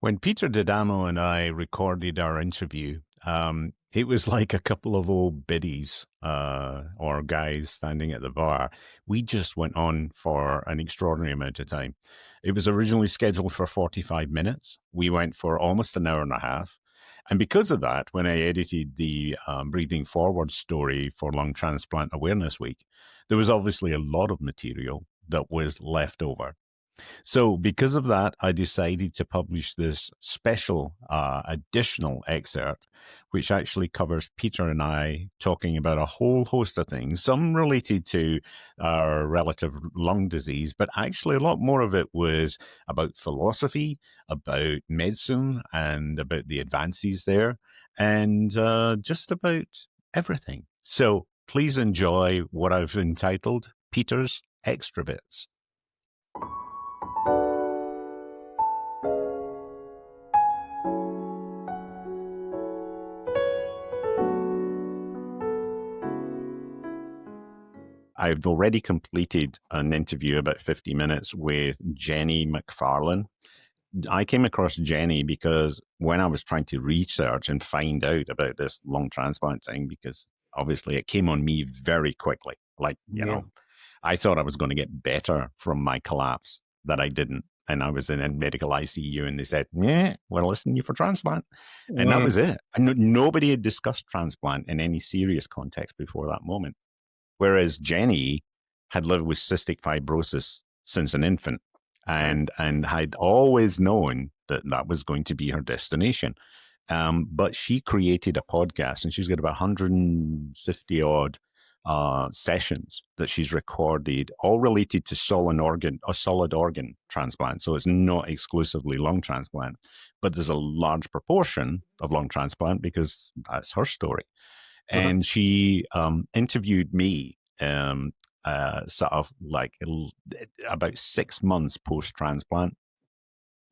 When Peter D'Adamo and I recorded our interview, it was like a couple of old biddies or guys standing at the bar. We just went on for an extraordinary amount of time. It was originally scheduled for 45 minutes. We went for almost an hour and a half. And because of that, when I edited the Breathing Forward story for Lung Transplant Awareness Week, there was obviously a lot of material that was left over. So, because of that, I decided to publish this special additional excerpt, which actually covers Peter and I talking about a whole host of things, some related to our relative lung disease, but actually a lot more of it was about philosophy, about medicine, and about the advances there, and just about everything. So, please enjoy what I've entitled Peter's Extra Bits. I've already completed an interview about 50 minutes with Jenny McFarlane. I came across Jenny because when I was trying to research and find out about this lung transplant thing, because obviously it came on me very quickly. Like, I thought I was going to get better from my collapse, that I didn't. And I was in a medical ICU and they said, yeah, we're listening to you for transplant. And that was it. And nobody had discussed transplant in any serious context before that moment. Whereas Jenny had lived with cystic fibrosis since an infant and had always known that that was going to be her destination. But she created a podcast and she's got about 150 odd sessions that she's recorded, all related to solid organ transplant. So it's not exclusively lung transplant, but there's a large proportion of lung transplant because that's her story. And she interviewed me sort of like about 6 months post-transplant.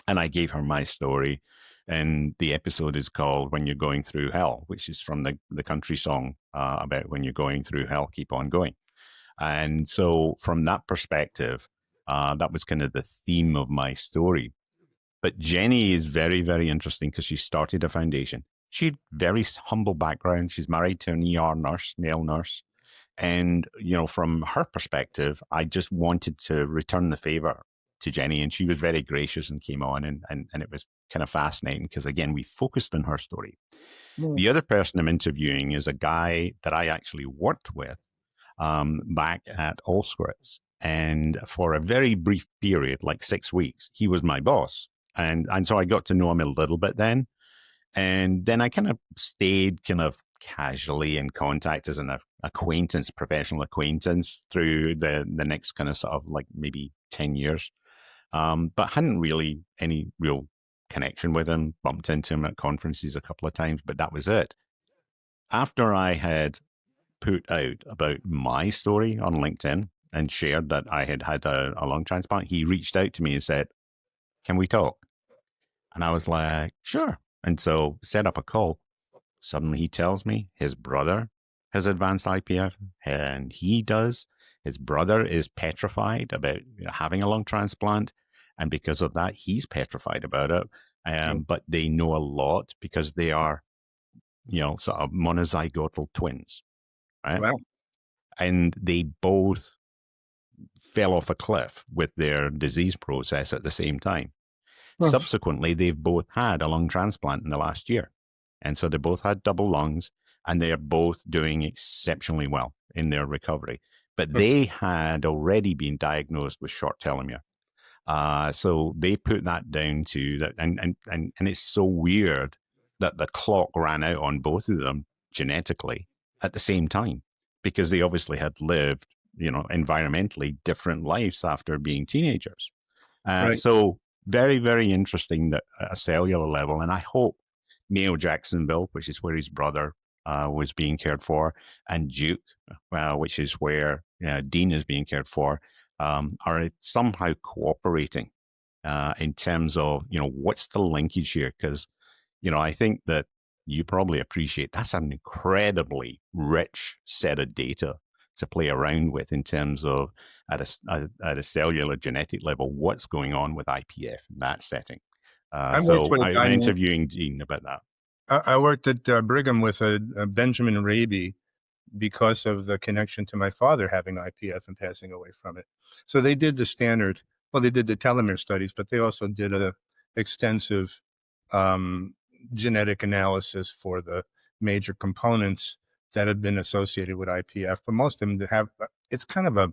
And I gave her my story. And the episode is called When You're Going Through Hell, which is from the country song about when you're going through hell, keep on going. And so from that perspective, that was kind of the theme of my story. But Jenny is very, very interesting because she started a foundation. She had very humble background. She's married to an ER nurse, male nurse. And, from her perspective, I just wanted to return the favor to Jenny. And she was very gracious and came on. And it was kind of fascinating because, again, we focused on her story. The other person I'm interviewing is a guy that I actually worked with back at Allscripts. And for a very brief period, like 6 weeks, he was my boss. And so I got to know him a little bit then. And then I kind of stayed kind of casually in contact as an acquaintance, professional acquaintance through the next kind of sort of like maybe 10 years. But hadn't really any real connection with him, bumped into him at conferences a couple of times, but that was it. After I had put out about my story on LinkedIn and shared that I had had a lung transplant, he reached out to me and said, can we talk? And I was like, sure. And so set up a call. Suddenly he tells me his brother has advanced IPF and he does. His brother is petrified about having a lung transplant. And because of that, he's petrified about it. But they know a lot because they are, sort of monozygotal twins. Right. Wow. And they both fell off a cliff with their disease process at the same time. Subsequently, they've both had a lung transplant in the last year. And so they both had double lungs and they are both doing exceptionally well in their recovery. But they had already been diagnosed with short telomere. So they put that down to that. And it's so weird that the clock ran out on both of them genetically at the same time, because they obviously had lived, environmentally different lives after being teenagers. So very, very interesting that at a cellular level. And I hope Mayo Jacksonville, which is where his brother was being cared for, and Duke, which is where Dean is being cared for, are somehow cooperating in terms of, what's the linkage here? Because, I think that you probably appreciate that's an incredibly rich set of data to play around with in terms of at a cellular genetic level, what's going on with IPF in that setting. I worked So with a I'm guy named, interviewing Dean about that. I worked at Brigham with a Benjamin Raby because of the connection to my father having IPF and passing away from it. So they did the standard, well, they did the telomere studies, but they also did a extensive um, genetic analysis for the major components that have been associated with IPF. But most of them have, it's kind of a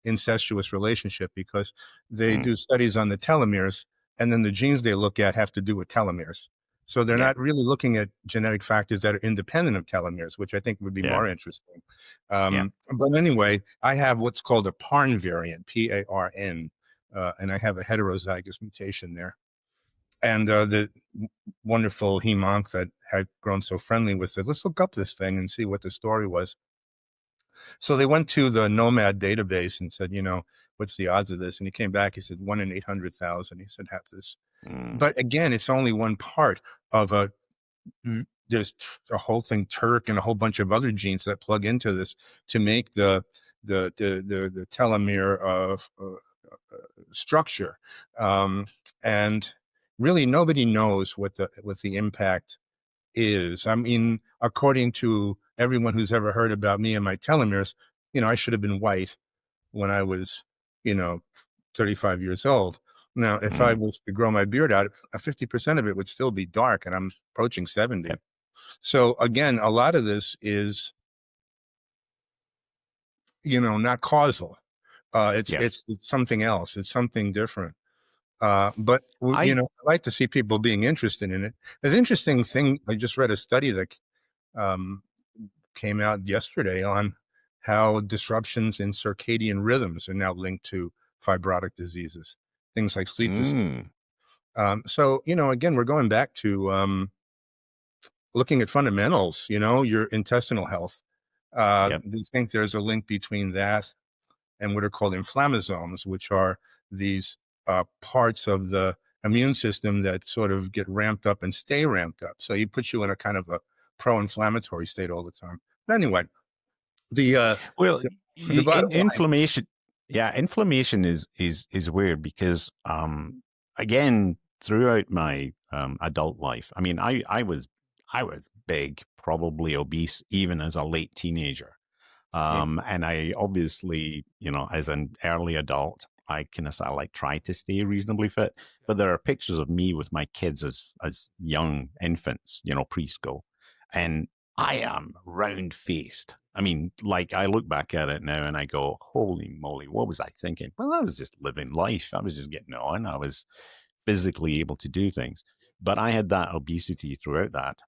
incestuous relationship because they Mm, do studies on the telomeres, and then the genes they look at have to do with telomeres. So they're yeah, not really looking at genetic factors that are independent of telomeres, which I think would be yeah, more interesting. yeah. But anyway, I have what's called a PARN variant, PARN, and I have a heterozygous mutation there. And the wonderful hemonc that had grown so friendly with it, let's look up this thing and see what the story was. So they went to the Nomad database and said, what's the odds of this? And he came back. He said 1 in 800,000. He said have this, Mm, but again, it's only one part of a. There's a whole thing Turk and a whole bunch of other genes that plug into this to make the telomere structure, and really nobody knows what the impact is. I mean, according to everyone who's ever heard about me and my telomeres, I should have been white when I was, you know, 35 years old. Now, if I mm, was to grow my beard out, 50% of it would still be dark, and I'm approaching 70. yep, So again, a lot of this is, not causal. yes. It's something else. It's something different. But I I like to see people being interested in it. There's an interesting thing. I just read a study that um, came out yesterday on how disruptions in circadian rhythms are now linked to fibrotic diseases, things like sleep dis. mm, So, again, we're going back to looking at fundamentals, your intestinal health. yep. They think there's a link between that and what are called inflammasomes, which are these parts of the immune system that sort of get ramped up and stay ramped up. So you put you in a kind of a pro-inflammatory state all the time. But anyway, the uh, Well, the, the bottom line. inflammation, yeah, inflammation is weird because again, throughout my adult life, I mean, I was big, probably obese, even as a late teenager. Mm, And I obviously, as an early adult, I kind of like try to stay reasonably fit. But there are pictures of me with my kids as young infants, preschool, and I am round faced. I mean, like I look back at it now and I go, holy moly, what was I thinking? Well, I was just living life. I was just getting on. I was physically able to do things. But I had that obesity throughout that.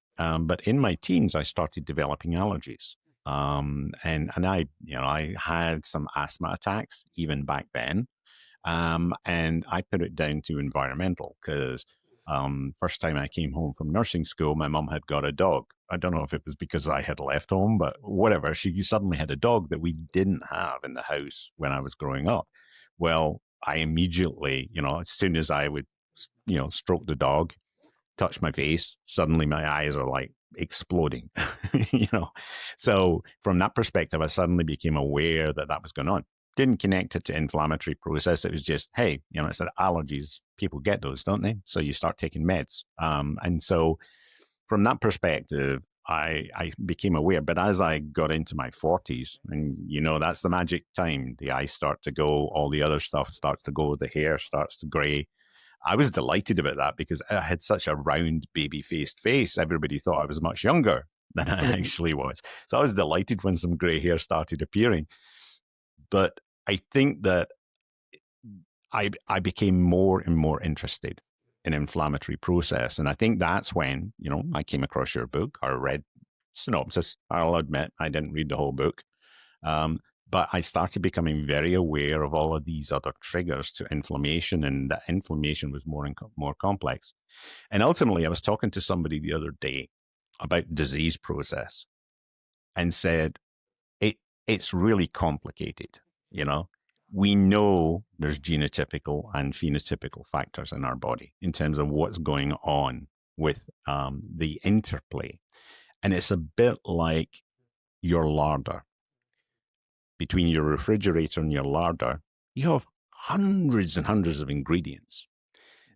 But in my teens, I started developing allergies. And I had some asthma attacks even back then. And I put it down to environmental because first time I came home from nursing school, my mum had got a dog. I don't know if it was because I had left home, but whatever. She suddenly had a dog that we didn't have in the house when I was growing up. Well, I immediately, as soon as I would, stroke the dog, touch my face, suddenly my eyes are like exploding, you know. So from that perspective, I suddenly became aware that that was going on. Didn't connect it to inflammatory process. It was just, hey, it's that allergies. People get those, don't they? So you start taking meds. And so from that perspective, I became aware. But as I got into my 40s, and that's the magic time, the eyes start to go, all the other stuff starts to go, the hair starts to gray. I was delighted about that because I had such a round, baby faced face. Everybody thought I was much younger than I mm, actually was. So I was delighted when some gray hair started appearing. But I think that I became more and more interested in inflammatory process. And I think that's when, I came across your book or read synopsis. I'll admit I didn't read the whole book. Um, but I started becoming very aware of all of these other triggers to inflammation, and that inflammation was more complex. And ultimately, I was talking to somebody the other day about disease process and said it's really complicated. You know, we know there's genotypical and phenotypical factors in our body in terms of what's going on with the interplay, and it's a bit like your larder. Between your refrigerator and your larder, you have hundreds and hundreds of ingredients.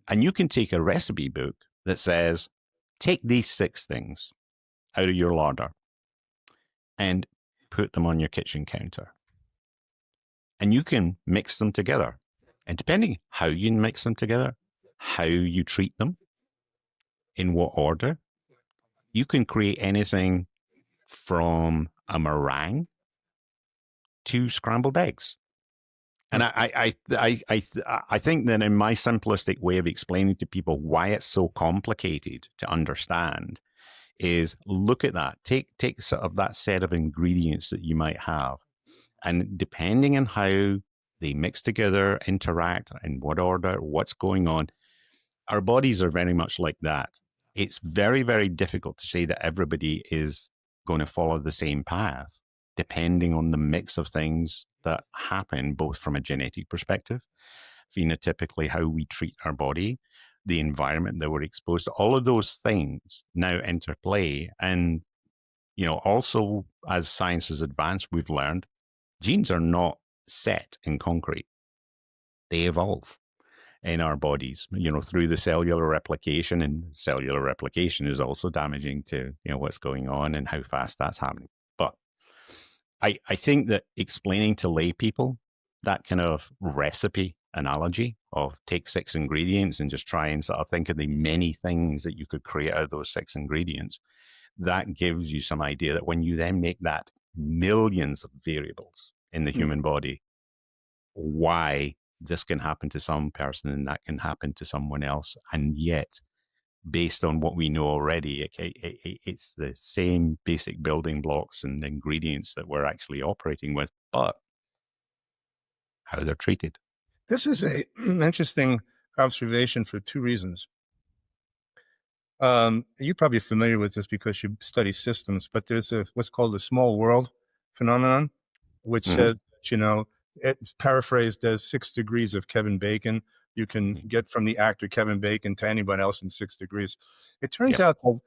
And you can take a recipe book that says, take these 6 things out of your larder and put them on your kitchen counter. And you can mix them together. And depending how you mix them together, how you treat them, in what order, you can create anything from a meringue to scrambled eggs. And I think that in my simplistic way of explaining to people why it's so complicated to understand is look at that. Take sort of that set of ingredients that you might have. And depending on how they mix together, interact, in what order, what's going on, our bodies are very much like that. It's very, very difficult to say that everybody is going to follow the same path, depending on the mix of things that happen, both from a genetic perspective, phenotypically, how we treat our body, the environment that we're exposed to. All of those things now interplay. And, also as science has advanced, we've learned genes are not set in concrete. They evolve in our bodies, through the cellular replication, and cellular replication is also damaging to, what's going on and how fast that's happening. But I think that explaining to lay people that kind of recipe analogy of take 6 ingredients and just try and sort of think of the many things that you could create out of those 6 ingredients, that gives you some idea that when you then make that millions of variables in the human body, why this can happen to some person and that can happen to someone else. And yet, based on what we know already, it's the same basic building blocks and ingredients that we're actually operating with, but how they're treated. This is an interesting observation for 2 reasons. You're probably familiar with this because you study systems, but there's what's called the small world phenomenon, which says, it's paraphrased as 6 degrees of Kevin Bacon. You can get from the actor Kevin Bacon to anyone else in 6 degrees. It turns out that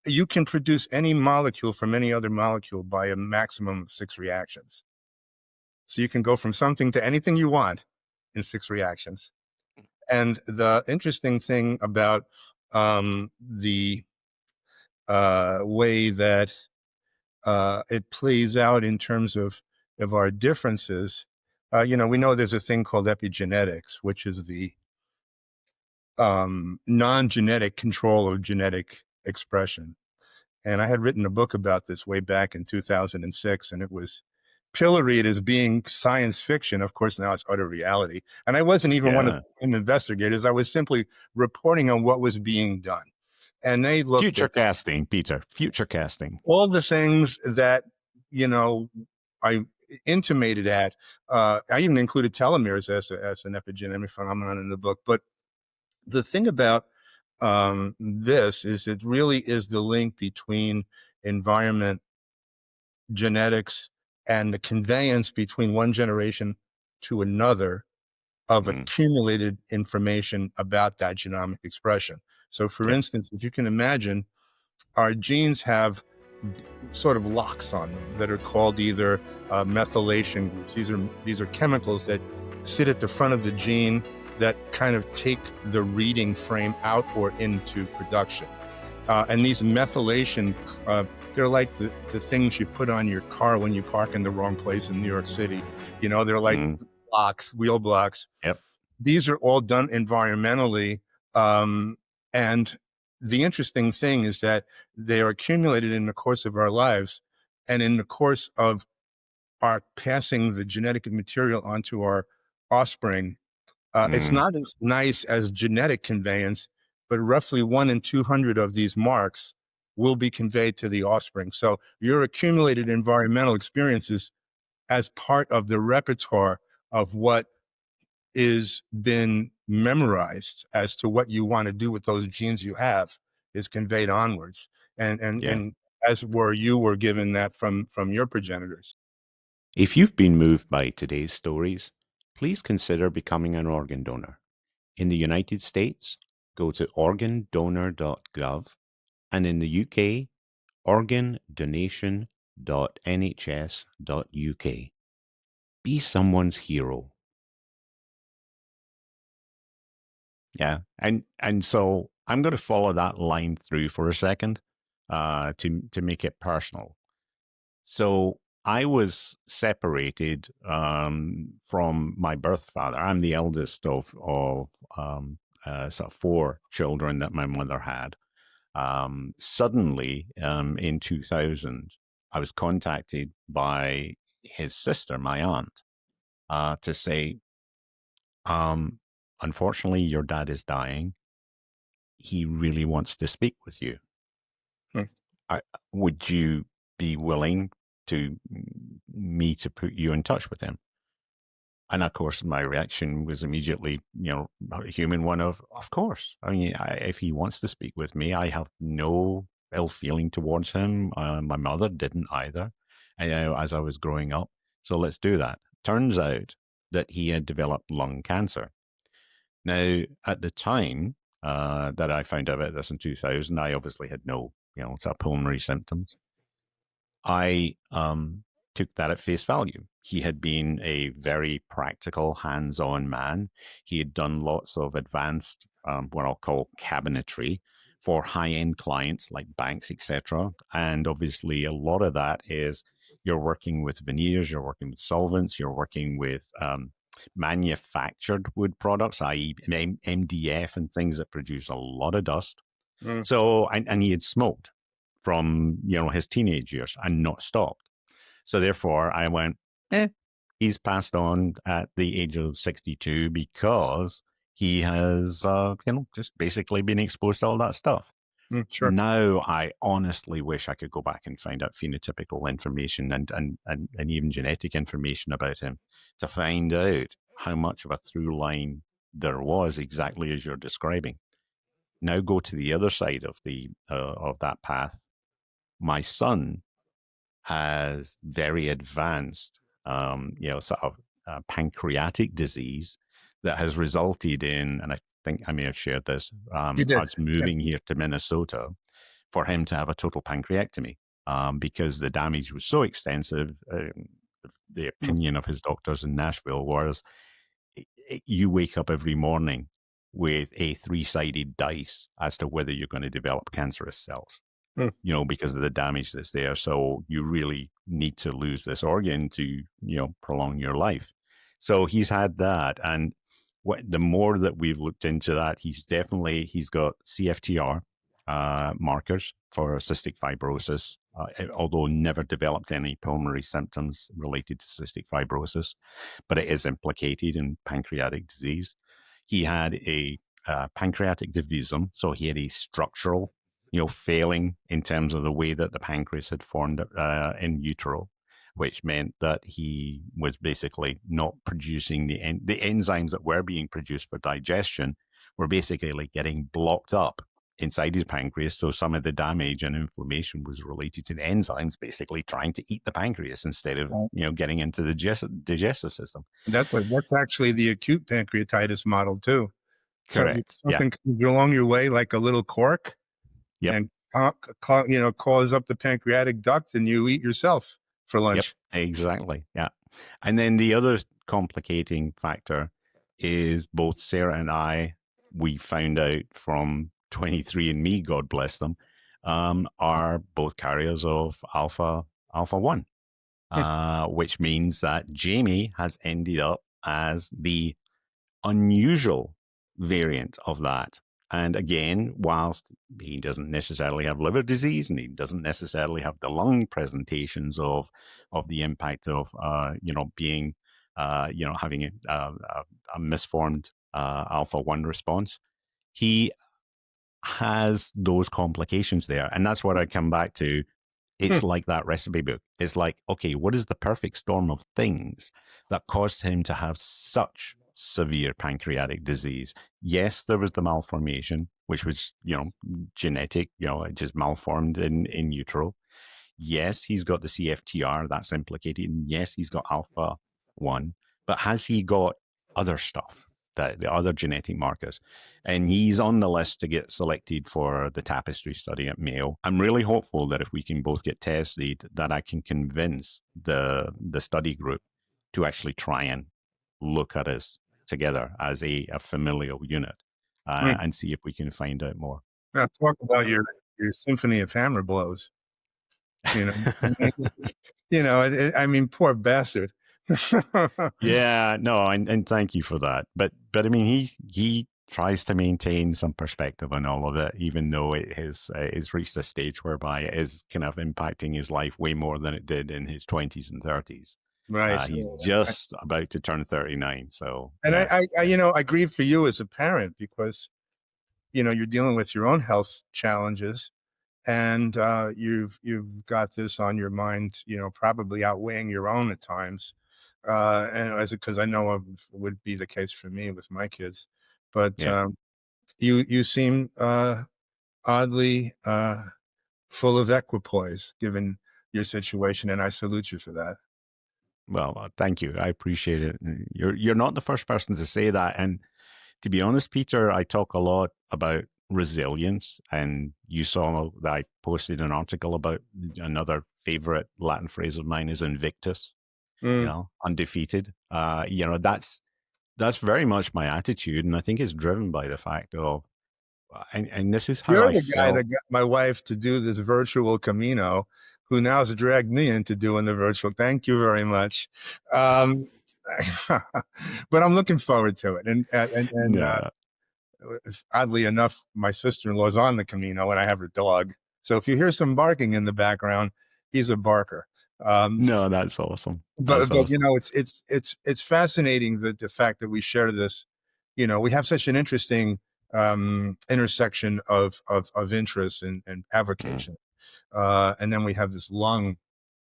you can produce any molecule from any other molecule by a maximum of 6 reactions. So you can go from something to anything you want in 6 reactions. And the interesting thing about the way that it plays out in terms of our differences, we know there's a thing called epigenetics, which is the non-genetic control of genetic expression. And I had written a book about this way back in 2006, and it was pilloried as being science fiction. Of course, now it's utter reality. And I wasn't even one of the investigators. I was simply reporting on what was being done. And they looked future casting, Peter, future casting. All the things that, I intimated at. I even included telomeres as an epigenetic phenomenon in the book. But the thing about this is it really is the link between environment, genetics, and the conveyance between one generation to another of accumulated information about that genomic expression. So for instance, if you can imagine, our genes have sort of locks on them that are called either methylation groups. These are chemicals that sit at the front of the gene that kind of take the reading frame out or into production. And these methylation, they're like the things you put on your car when you park in the wrong place in New York City. They're like blocks, wheel blocks. Yep. These are all done environmentally. And the interesting thing is that they are accumulated in the course of our lives and in the course of our passing the genetic material onto our offspring. It's not as nice as genetic conveyance, but roughly 1 in 200 of these marks will be conveyed to the offspring. So your accumulated environmental experiences as part of the repertoire of what is been memorized as to what you want to do with those genes you have is conveyed onwards. And as you were given that from your progenitors. If you've been moved by today's stories, please consider becoming an organ donor. In the United States, go to organdonor.gov, and in the UK, organdonation.nhs.uk. Be someone's hero. Yeah. And so I'm going to follow that line through for a second to make it personal. So I was separated from my birth father. I'm the eldest of sort of four children that my mother had. Suddenly, in 2000, I was contacted by his sister, my aunt, to say, um, unfortunately, your dad is dying. He really wants to speak with you. Hmm. I, would you be willing to me to put you in touch with him? And of course, my reaction was immediately, a human one of course. I mean, if he wants to speak with me, I have no ill feeling towards him. My mother didn't either, as I was growing up. So let's do that. Turns out that he had developed lung cancer. Now, at the time that I found out about this in 2000, I obviously had no, sort of pulmonary symptoms. I took that at face value. He had been a very practical, hands-on man. He had done lots of advanced, what I'll call cabinetry for high-end clients like banks, etc. And obviously, a lot of that is you're working with veneers, you're working with solvents, you're working with manufactured wood products, i.e., MDF and things that produce a lot of dust. Hmm. So, and he had smoked from his teenage years and not stopped. So therefore, I went, he's passed on at the age of 62 because he has, just basically been exposed to all that stuff. Hmm. Sure. Now, I honestly wish I could go back and find out phenotypical information and even genetic information about him to find out how much of a through line there was, exactly as you're describing. Now go to the other side of that path. My son has very advanced, sort of pancreatic disease that has resulted in, and I think I may have shared this, You did. us Yeah. moving here to Minnesota for him to have a total pancreectomy because the damage was so extensive. The Hmm. opinion of his doctors in Nashville was you wake up every morning with a three-sided dice as to whether you're going to develop cancerous cells, Hmm. because of the damage that's there. So you really need to lose this organ to, prolong your life. So he's had that. And the more that we've looked into that, he's got CFTR markers for cystic fibrosis, although never developed any pulmonary symptoms related to cystic fibrosis, but it is implicated in pancreatic disease. He had a pancreatic divisum, so he had a structural, failing in terms of the way that the pancreas had formed in utero, which meant that he was basically not producing the enzymes that were being produced for digestion were basically getting blocked up inside his pancreas. So some of the damage and inflammation was related to the enzymes basically trying to eat the pancreas instead of, Right. getting into the digestive system. That's actually the acute pancreatitis model too. Correct. Yeah. Something comes along your way like a little cork Yep. and cause up the pancreatic duct, and you eat yourself for Yep. lunch. Exactly. Yeah. And then the other complicating factor is both Sarah and I, we found out from 23andMe, God bless them, are both carriers of alpha 1, which means that Jamie has ended up as the unusual variant of that. And again, whilst he doesn't necessarily have liver disease and he doesn't necessarily have the lung presentations of the impact of being having a misformed alpha 1 response, he has those complications there. And that's what I come back to. Hmm. It's like that recipe book. It's like, okay, what is the perfect storm of things that caused him to have such severe pancreatic disease? Yes, there was the malformation, which was, genetic, it just malformed in utero. Yes, he's got the CFTR that's implicated. And yes, he's got alpha 1, but has he got other stuff, the other genetic markers? And he's on the list to get selected for the tapestry study at Mayo. I'm really hopeful that if we can both get tested, that I can convince the study group to actually try and look at us together as a familial unit. Mm. and see if we can find out more. Now talk about your symphony of hammer blows. You know, I mean, poor bastard. Yeah, no, and thank you for that. But I mean, he tries to maintain some perspective on all of it, even though it has it's reached a stage whereby it is kind of impacting his life way more than it did in his 20s and 30s. Right. He's just about to turn 39, so And yeah, I grieve for you as a parent because, you're dealing with your own health challenges, and you've got this on your mind, probably outweighing your own at times. And because I know it would be the case for me with my kids, but yeah. you seem oddly full of equipoise given your situation, and I salute you for that. Well, thank you. I appreciate it. You're not the first person to say that, and to be honest, Peter, I talk a lot about resilience, and you saw that I posted an article about another favorite Latin phrase of mine is Invictus. Mm. Undefeated. That's very much my attitude, and I think it's driven by the fact of, and this is how You're I the guy that felt. got my wife to do this virtual Camino, who now has dragged me into doing the virtual. Thank you very much. Um, but I'm looking forward to it. And No, oddly enough, my sister-in-law is on the Camino, and I have her dog. So if you hear some barking in the background, he's a barker. Um, no, that's awesome. but That's but awesome. it's fascinating that the fact that we share this. We have such an interesting intersection of interests and Mm, avocation, and then we have this lung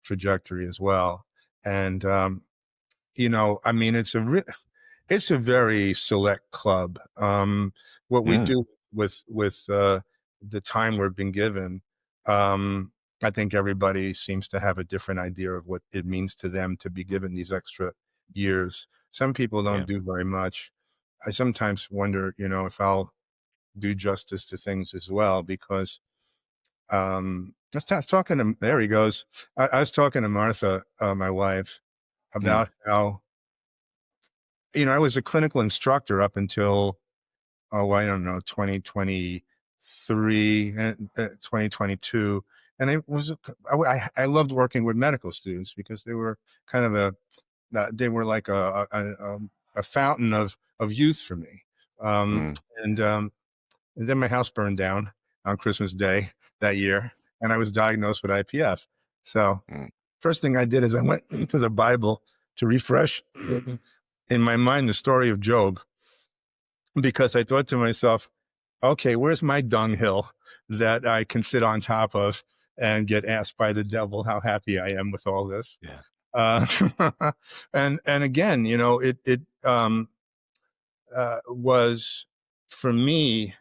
trajectory as well. And I mean, it's a very select club. What we mm, do with the time we've been given, um, I think everybody seems to have a different idea of what it means to them to be given these extra years. Some people don't yeah. do very much. I sometimes wonder, if I'll do justice to things as well, because I was talking to, there he goes. I was talking to Martha, my wife, Mm, about how, I was a clinical instructor up until, oh, I don't know, 2023 and 2022. And I loved working with medical students because they were kind of they were like a fountain of youth for me. Um, mm, and, um, and then my house burned down on Christmas Day that year, and I was diagnosed with IPF. So mm, first thing I did is I went to the Bible to refresh in my mind the story of Job, because I thought to myself, okay, where's my dunghill that I can sit on top of and get asked by the devil how happy I am with all this? yeah. Uh, and again, it was for me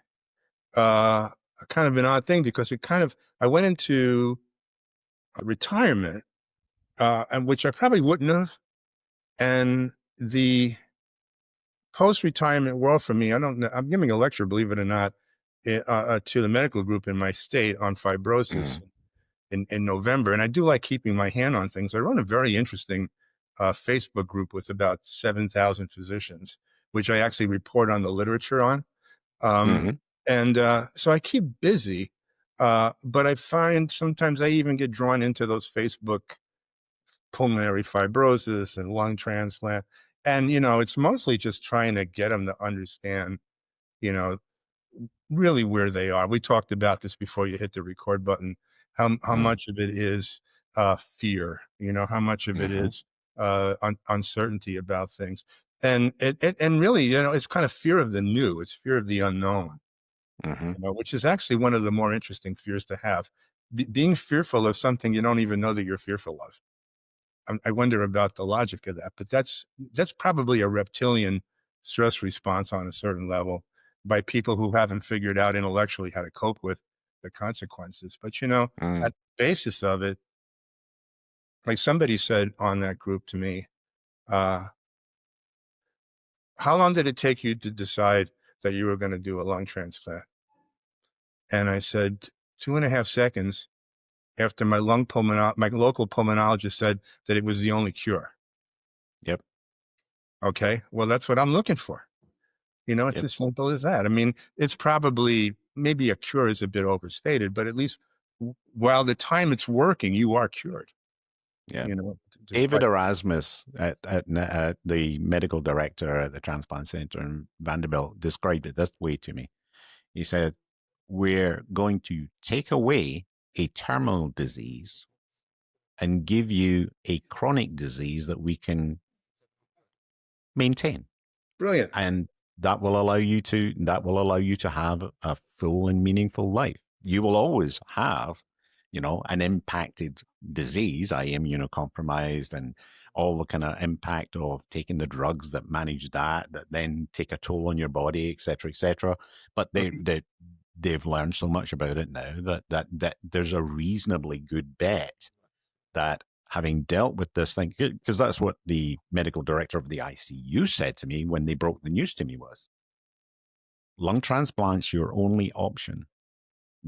uh, kind of an odd thing, because I went into retirement, and which I probably wouldn't have. And the post-retirement world for me, I don't know. I'm giving a lecture, believe it or not, to the medical group in my state on fibrosis Mm, in November. And I do like keeping my hand on things. I run a very interesting Facebook group with about 7,000 physicians, which I actually report on the literature on. Um, mm, and so I keep busy. But I find sometimes I even get drawn into those Facebook pulmonary fibrosis and lung transplant. And, it's mostly just trying to get them to understand, you know, really where they are. We talked about this before you hit the record button, how mm, much of it is fear, how much of it mhm, is uncertainty about things. And really, it's kind of fear of the new. It's fear of the unknown, mhm, which is actually one of the more interesting fears to have. Being fearful of something you don't even know that you're fearful of. I wonder about the logic of that, but that's probably a reptilian stress response on a certain level by people who haven't figured out intellectually how to cope with the consequences. But mm, at the basis of it, like somebody said on that group to me, uh, how long did it take you to decide that you were going to do a lung transplant? And I said 2.5 seconds after my local pulmonologist said that it was the only cure. yep. Okay, well, that's what I'm looking for. It's Yep. as simple as that. I mean, it's probably, maybe a cure is a bit overstated, but at least while the time it's working, you are cured, Yeah. David despite. Erasmus, at the medical director at the transplant center in Vanderbilt, described it this way to me. He said, "We're going to take away a terminal disease and give you a chronic disease that we can maintain. Brilliant. And that will allow you to have a full and meaningful life. You will always have, an impacted disease, i.e. immunocompromised, and all the kind of impact of taking the drugs that manage that then take a toll on your body, et cetera, et cetera. But they've learned so much about it now that there's a reasonably good bet that, having dealt with this thing, because that's what the medical director of the ICU said to me when they broke the news to me, was lung transplant's your only option,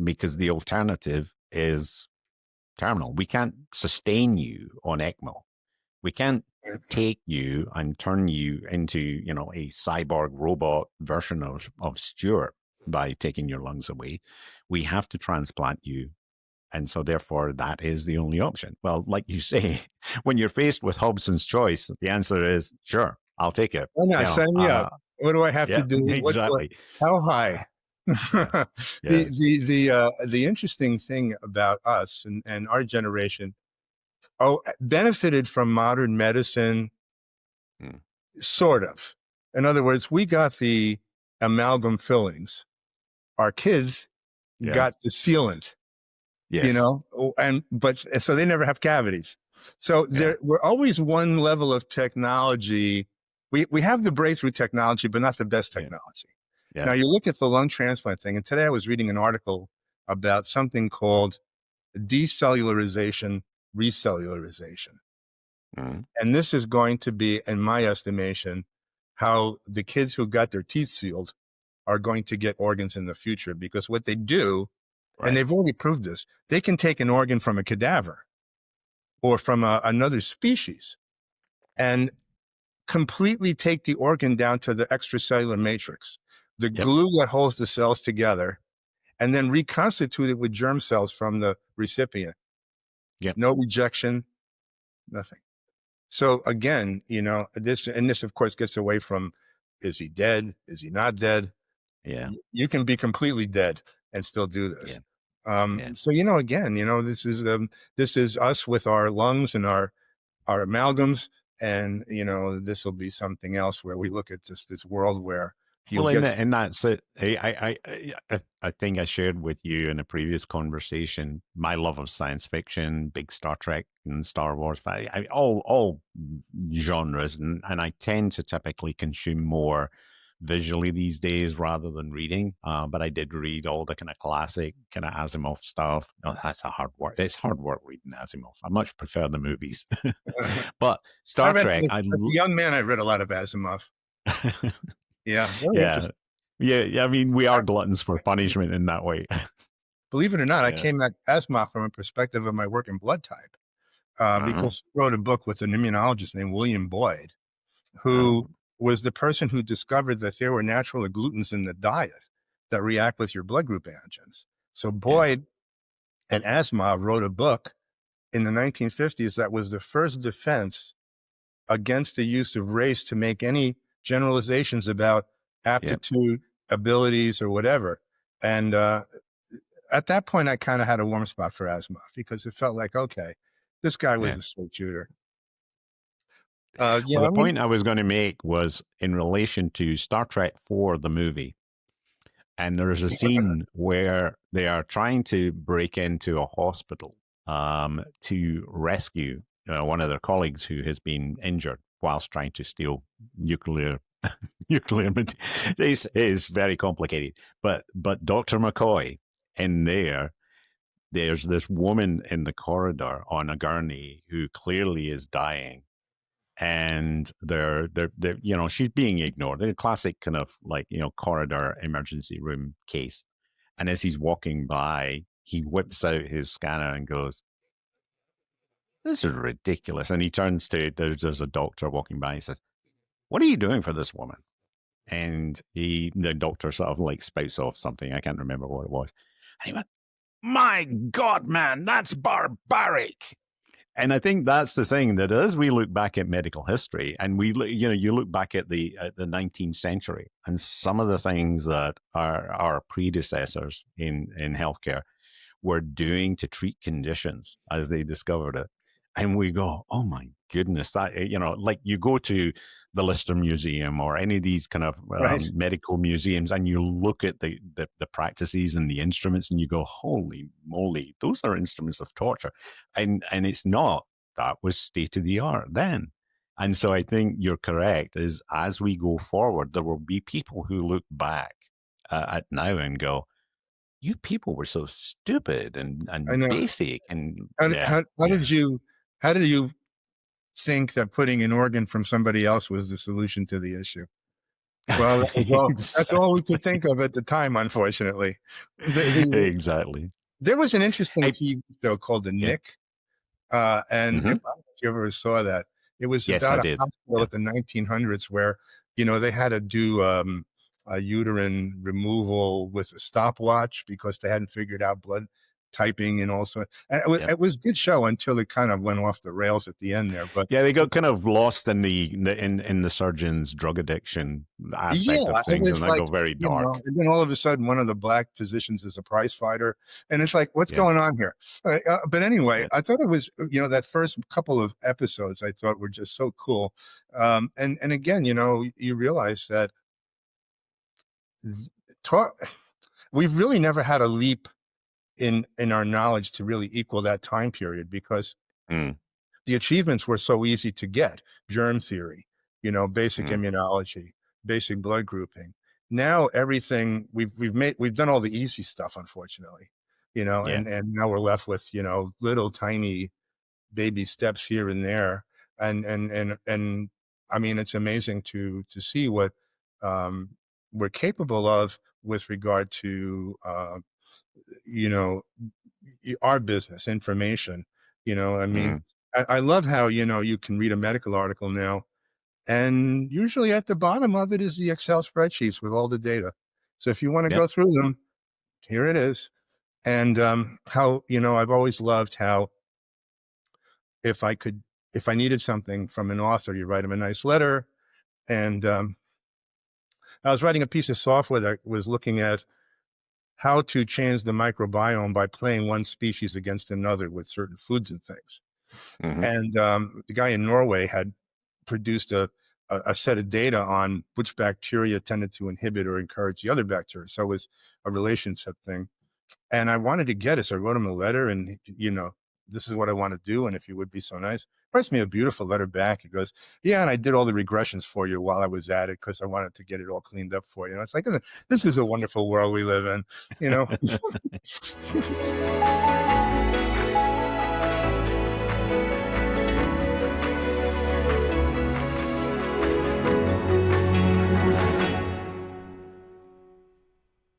because the alternative is terminal. We can't sustain you on ECMO. We can't take you and turn you into, a cyborg robot version of Stuart by taking your lungs away. We have to transplant you. And so, therefore, that is the only option. Well, like you say, when you're faced with Hobson's choice, the answer is sure, I'll take it. Why not? Sign me up. What do I have to Yeah, do? exactly. How high? Yeah, yes, The interesting thing about us and our generation, benefited from modern medicine, mm, sort of. In other words, we got the amalgam fillings. Our kids yeah, got the sealant, yes, but so they never have cavities. So yeah, we're always one level of technology. We have the breakthrough technology, but not the best yeah, technology. yeah, Now you look at the lung transplant thing, and today I was reading an article about something called decellularization, re-cellularization. mm, And this is going to be, in my estimation, how the kids who got their teeth sealed are going to get organs in the future. Because what they do, and right, they've already proved this, they can take an organ from a cadaver or from another species and completely take the organ down to the extracellular matrix, the yep, glue that holds the cells together, and then reconstitute it with germ cells from the recipient. yep, No rejection, nothing. So again, this of course gets away from, is he dead? Is he not dead? yeah, You can be completely dead and still do yeah, this. yeah. So again, this is us with our lungs and our amalgams, and this will be something else where we look at this world where you'll Well, and get. and that's it. I think I shared with you in a previous conversation my love of science fiction, big Star Trek and Star Wars, all genres, and I tend to typically consume more visually these days rather than reading. But I did read all the kind of classic kind of Asimov stuff. Oh, that's a hard work. It's hard work reading Asimov. I much prefer the movies. But I Star read Trek, as a young man. I read a lot of Asimov. Yeah, very yeah, interesting. yeah. I mean, we are gluttons for punishment in that way. Believe it or not, I Yeah. came at Asimov from a perspective of my work in blood type, Uh-huh. because he wrote a book with an immunologist named William Boyd, Oh, who was the person who discovered that there were natural agglutins in the diet that react with your blood group antigens. So yeah, Boyd and Asimov wrote a book in the 1950s that was the first defense against the use of race to make any generalizations about yeah, aptitude, abilities, or whatever. And at that point, I kind of had a warm spot for Asimov because it felt like, okay, this guy was yeah. a straight shooter. Well, Yeah, the I mean, point I was going to make was in relation to Star Trek 4, the movie. And there's a scene where they are trying to break into a hospital to rescue one of their colleagues who has been injured whilst trying to steal nuclear nuclear material. It's very complicated. But Dr. McCoy in there's this woman in the corridor on a gurney who clearly is dying, and they're she's being ignored. A classic kind of like corridor emergency room case. And as he's walking by, he whips out his scanner and goes, "This is ridiculous." And he turns to there's a doctor walking by. He says, "What are you doing for this woman?" And the doctor sort of like spouts off something. I can't remember what it was. And he went, "My God, man, that's barbaric." And I think that's the thing, that as we look back at medical history, and you look back at the 19th century, and some of the things that our predecessors in healthcare were doing to treat conditions as they discovered it. And we go, oh my goodness, that, like you go to the Lister Museum or any of these kind of Right. medical museums, and you look at the practices and the instruments, and you go, holy moly, those are instruments of torture. And it's not, that was state of the art then. And so I think you're correct, is as we go forward, there will be people who look back at now and go, you people were so stupid I and know. basic. And How, yeah, how, how yeah. did you, how did you think that putting an organ from somebody else was the solution to the issue? Well, that's all we could think of at the time, unfortunately. Exactly. There was an interesting I, TV show called The yeah. Nick. And if, Mm-hmm. I don't know if you ever saw that, it was Yes, I about a did. hospital Yeah. at the 1900s where, they had to do a uterine removal with a stopwatch because they hadn't figured out blood typing and also. And Yeah. it was a good show until it kind of went off the rails at the end there. But Yeah, they got kind of lost in in the surgeon's drug addiction aspect of yeah, it things, and was that like, got very dark. and then all of a sudden, one of the black physicians is a prize fighter, and it's like, what's Yeah. going on here? But anyway, Yeah. I thought it was, that first couple of episodes I thought were just so cool. And again, you realize that th- talk, we've really never had a leap in our knowledge to really equal that time period because Mm, the achievements were so easy to get. Germ theory, basic mm, immunology, basic blood grouping. Now everything we've done all the easy stuff, unfortunately, yeah. and now we're left with, little tiny baby steps here and there. And I mean, it's amazing to see what um, we're capable of with regard to, you know, our business information. I mean, Mm, I love how, you can read a medical article now, and usually at the bottom of it is the Excel spreadsheets with all the data. So if you want to yep. go through them, here it is. And how, I've always loved how if I could, if I needed something from an author, you write them a nice letter. And I was writing a piece of software that was looking at how to change the microbiome by playing one species against another with certain foods and things. Mm-hmm. And the guy in Norway had produced a set of data on which bacteria tended to inhibit or encourage the other bacteria. So it was a relationship thing. And I wanted to get it. So I wrote him a letter and, this is what I want to do. And if you would be so nice, writes me a beautiful letter back. He goes, yeah, and I did all the regressions for you while I was at it because I wanted to get it all cleaned up for you. And it's like, this is a wonderful world we live in,